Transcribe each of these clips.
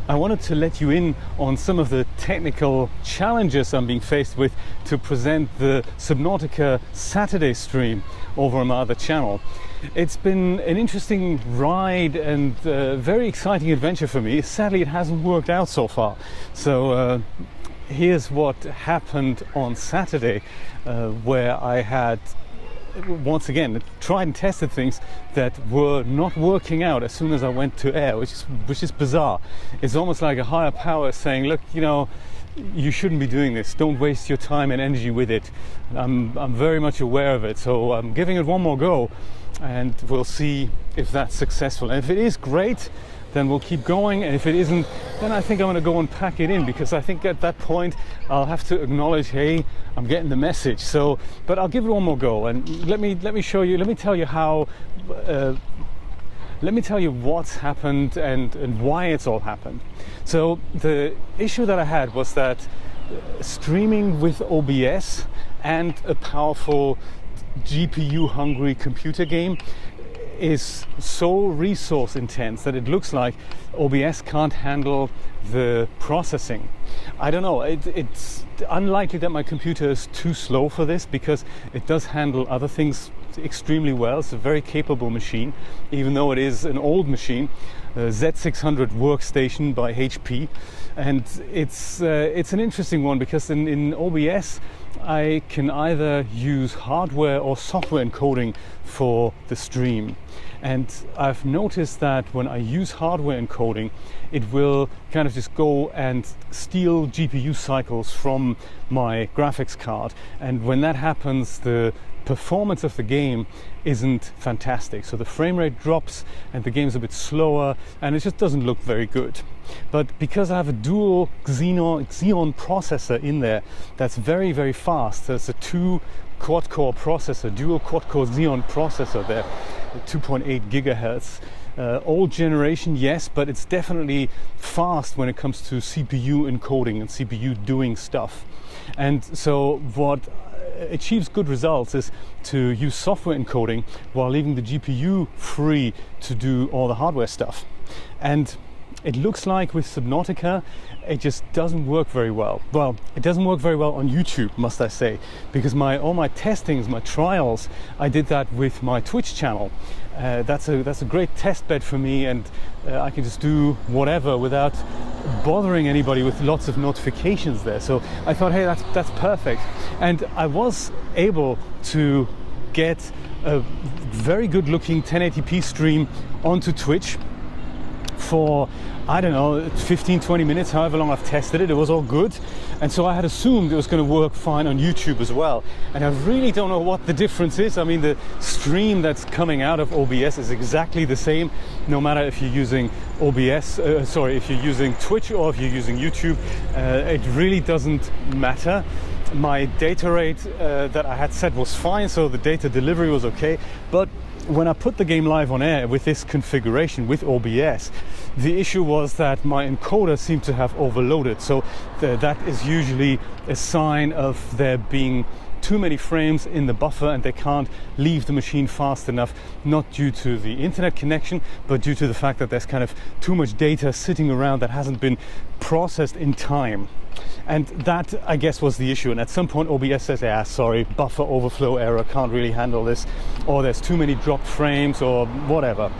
I wanted to let you in on some of the technical challenges I'm being faced with to present the Subnautica Saturday stream over on my other channel. It's been an interesting ride and very exciting adventure for me. Sadly, it hasn't worked out so far. So here's what happened on Saturday, where I had once again tried and tested things that were not working out as soon as I went to air, which is bizarre. It's almost like a higher power saying, look, you know, you shouldn't be doing this. Don't waste your time and energy with it. I'm very much aware of it, so I'm giving it one more go, and we'll see if that's successful. And if it is, great, then we'll keep going, and if it isn't, then I think I'm going to go and pack it in, because I think at that point I'll have to acknowledge, hey, I'm getting the message. So, but I'll give it one more go, and let me show you. Let me tell you how. Let me tell you what's happened and why it's all happened. So the issue that I had was that streaming with OBS and a powerful GPU-hungry computer game is so resource intense that it looks like OBS can't handle the processing. I don't know, it's unlikely that my computer is too slow for this, because it does handle other things extremely well. It's a very capable machine, even though it is an old machine, a Z600 workstation by HP. And it's an interesting one, because in OBS I can either use hardware or software encoding for the stream. And I've noticed that when I use hardware encoding, it will kind of just go and steal GPU cycles from my graphics card. And when that happens, the performance of the game isn't fantastic. So the frame rate drops and the game's a bit slower, and it just doesn't look very good. But because I have a dual Xeon processor in there that's very, very fast, there's a 2 quad-core processor, dual quad-core Xeon processor there, 2.8 gigahertz. Old generation, yes, but it's definitely fast when it comes to CPU encoding and CPU doing stuff. And so what achieves good results is to use software encoding while leaving the GPU free to do all the hardware stuff. And it looks like with Subnautica it just doesn't work very well. Well, it doesn't work very well on YouTube, must I say, because all my testings, my trials, I did that with my Twitch channel. That's a great test bed for me, and I can just do whatever without bothering anybody with lots of notifications there. So I thought, hey, that's perfect. And I was able to get a very good looking 1080p stream onto Twitch for, I don't know, 15-20 minutes, however long I've tested it. It was all good, and so I had assumed it was going to work fine on YouTube as well. And I really don't know what the difference is. I mean, the stream that's coming out of OBS is exactly the same, no matter if you're using if you're using Twitch or if you're using YouTube. It really doesn't matter. My data rate that I had set was fine, so the data delivery was okay. But when I put the game live on air with this configuration with OBS, the issue was that my encoder seemed to have overloaded. So that is usually a sign of there being too many frames in the buffer, and they can't leave the machine fast enough, not due to the internet connection, but due to the fact that there's kind of too much data sitting around that hasn't been processed in time. And that, I guess, was the issue. And at some point OBS says, yeah, sorry, buffer overflow error, can't really handle this, or there's too many dropped frames or whatever.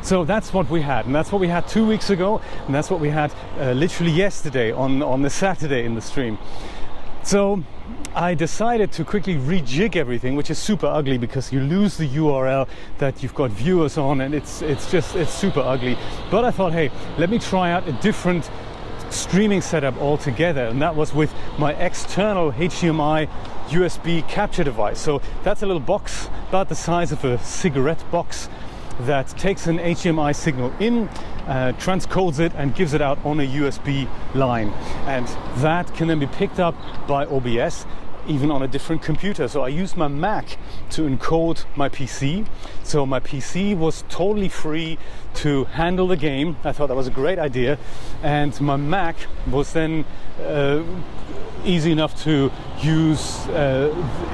So that's what we had, and that's what we had 2 weeks ago, and that's what we had literally yesterday on the Saturday in the stream. So I decided to quickly rejig everything, which is super ugly because you lose the URL that you've got viewers on, and it's super ugly. But I thought, hey, let me try out a different streaming setup altogether, and that was with my external HDMI USB capture device. So that's a little box about the size of a cigarette box that takes an HDMI signal in, transcodes it and gives it out on a USB line, and that can then be picked up by OBS even on a different computer. So I used my Mac to encode my PC, so my PC was totally free to handle the game. I thought that was a great idea, and my Mac was then easy enough to use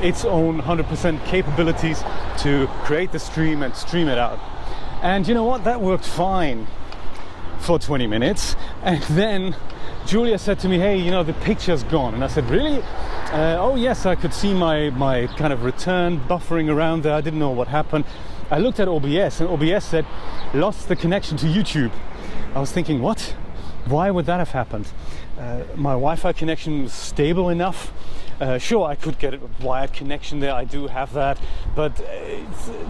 its own 100% capabilities to create the stream and stream it out. And you know what, that worked fine for 20 minutes, and then Julia said to me, hey, you know, the picture's gone. And I said, really? Oh yes, I could see my kind of return buffering around there. I didn't know what happened. I looked at OBS, and OBS said, lost the connection to YouTube. I was thinking, what? Why would that have happened? My Wi-Fi connection was stable enough. Sure, I could get a wired connection there, I do have that, but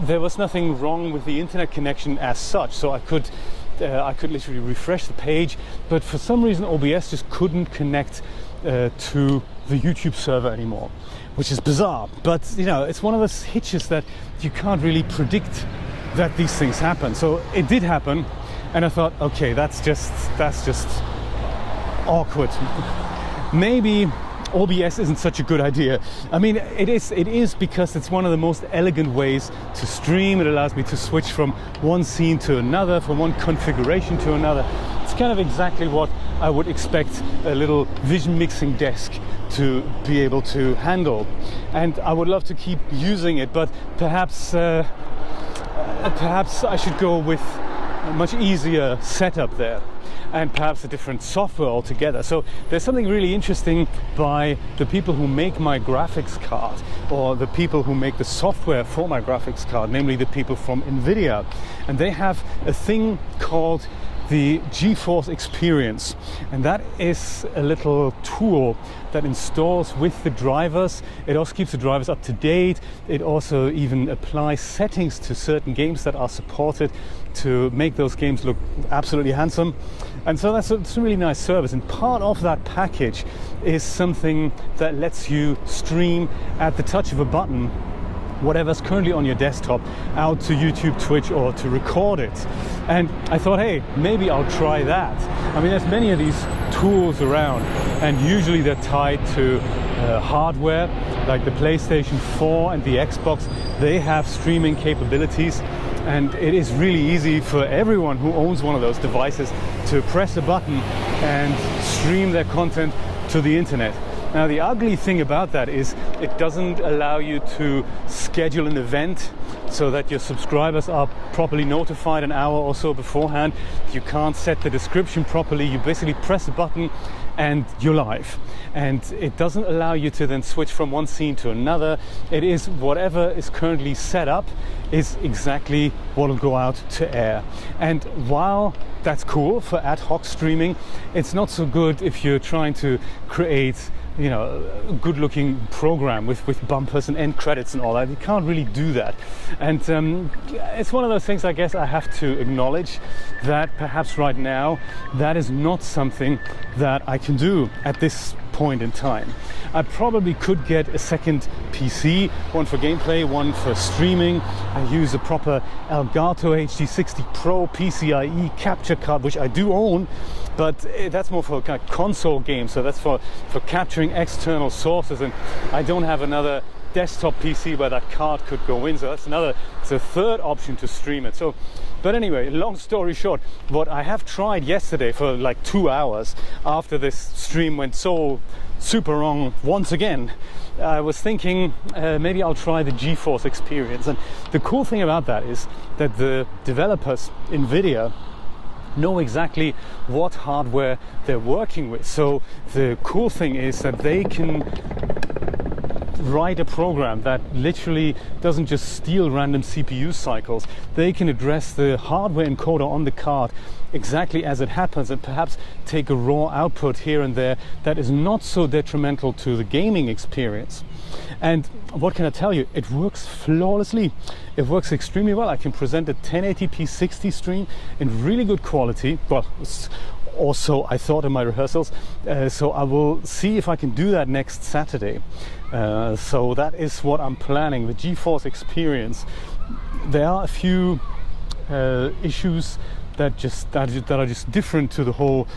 there was nothing wrong with the internet connection as such, so I could literally refresh the page, but for some reason OBS just couldn't connect to the YouTube server anymore, which is bizarre. But you know, it's one of those hitches that you can't really predict that these things happen. So it did happen, and I thought, okay, that's just awkward. Maybe OBS isn't such a good idea. I mean, it is because it's one of the most elegant ways to stream. It allows me to switch from one scene to another, from one configuration to another. It's kind of exactly what I would expect a little vision mixing desk to be able to handle. And I would love to keep using it, but perhaps I should go with a much easier setup there, and perhaps a different software altogether. So there's something really interesting by the people who make my graphics card, or the people who make the software for my graphics card, namely the people from NVIDIA. And they have a thing called the GeForce Experience, and that is a little tool that installs with the drivers. It also keeps the drivers up to date. It also even applies settings to certain games that are supported to make those games look absolutely handsome. And so it's a really nice service, and part of that package is something that lets you stream at the touch of a button whatever's currently on your desktop out to YouTube, Twitch, or to record it. And I thought, hey, maybe I'll try that. I mean, there's many of these tools around, and usually they're tied to hardware, like the PlayStation 4 and the Xbox. They have streaming capabilities, and it is really easy for everyone who owns one of those devices to press a button and stream their content to the internet. Now, the ugly thing about that is it doesn't allow you to schedule an event so that your subscribers are properly notified an hour or so beforehand. You can't set the description properly. You basically press a button and you're live. And it doesn't allow you to then switch from one scene to another. It is whatever is currently set up is exactly what will go out to air. And while that's cool for ad hoc streaming, it's not so good if you're trying to create, you know, a good looking program with bumpers and end credits and all that. You can't really do that. And it's one of those things, I guess I have to acknowledge that perhaps right now that is not something that I can do at this point in time. I probably could get a second PC, one for gameplay, one for streaming. I use a proper Elgato HD60 Pro PCIe capture card, which I do own, but that's more for kind of console games, so that's for capturing external sources, and I don't have another desktop PC where that card could go in, so it's a third option to stream it. So, but anyway, long story short, what I have tried yesterday for like 2 hours after this stream went so super wrong once again, I was thinking maybe I'll try the GeForce Experience. And the cool thing about that is that the developers, NVIDIA, know exactly what hardware they're working with. So the cool thing is that they can write a program that literally doesn't just steal random CPU cycles. They can address the hardware encoder on the card exactly as it happens, and perhaps take a raw output here and there that is not so detrimental to the gaming experience. And what can I tell you? It works flawlessly. It works extremely well. I can present a 1080p 60 stream in really good quality. Well, also I thought in my rehearsals, so I will see if I can do that next Saturday. So that is what I'm planning, the GeForce Experience. There are a few issues that are just different to the whole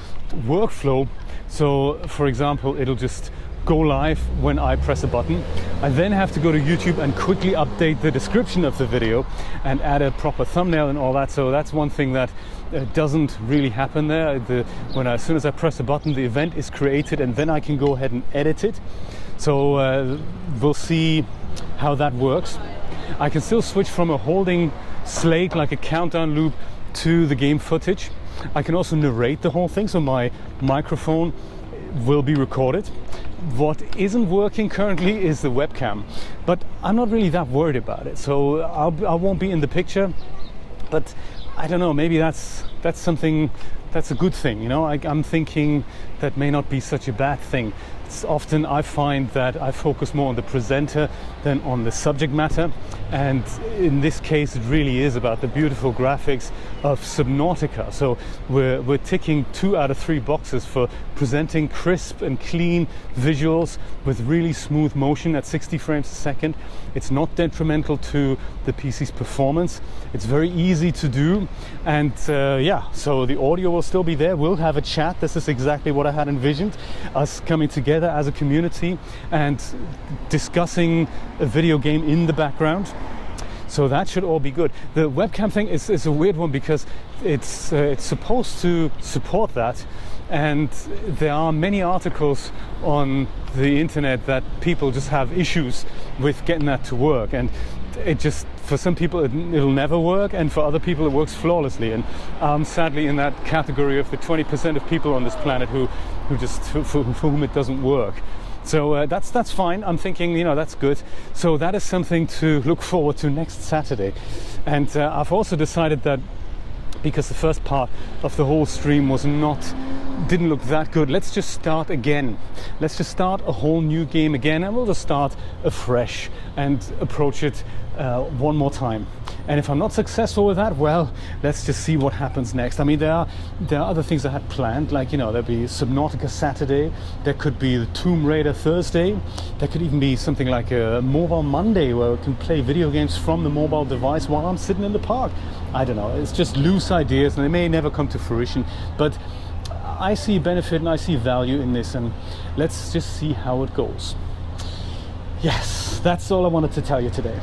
workflow. So for example, it'll just go live when I press a button. I then have to go to YouTube and quickly update the description of the video and add a proper thumbnail and all that. So that's one thing that doesn't really happen there. As soon as I press a button, the event is created, and then I can go ahead and edit it. So we'll see how that works. I can still switch from a holding slate, like a countdown loop, to the game footage. I can also narrate the whole thing, so my microphone will be recorded. What isn't working currently is the webcam, but I'm not really that worried about it, so I won't be in the picture. But I don't know, maybe that's something, that's a good thing, you know. I'm thinking that may not be such a bad thing. It's often I find that I focus more on the presenter than on the subject matter, and in this case it really is about the beautiful graphics of Subnautica. So we're ticking 2 out of 3 boxes for presenting crisp and clean visuals with really smooth motion at 60 frames a second. It's not detrimental to the PC's performance. It's very easy to do, and yeah, so the audio will still be there. We'll have a chat. This is exactly what I had envisioned, us coming together as a community and discussing a video game in the background. So that should all be good. The webcam thing is a weird one because it's supposed to support that, and there are many articles on the internet that people just have issues with getting that to work, and it just, for some people it'll never work, and for other people it works flawlessly. And I'm sadly in that category of the 20% of people on this planet who just for whom it doesn't work. So that's fine. I'm thinking, you know, that's good. So that is something to look forward to next Saturday. And I've also decided that because the first part of the whole stream didn't look that good, let's just start again. Let's just start a whole new game again, and we'll just start afresh and approach it one more time. And if I'm not successful with that, well, let's just see what happens next. I mean, there are other things I had planned, like, you know, there'll be Subnautica Saturday, there could be the Tomb Raider Thursday, there could even be something like a Mobile Monday where I can play video games from the mobile device while I'm sitting in the park. I don't know, it's just loose ideas and they may never come to fruition, but I see benefit and I see value in this, and let's just see how it goes. Yes, that's all I wanted to tell you today.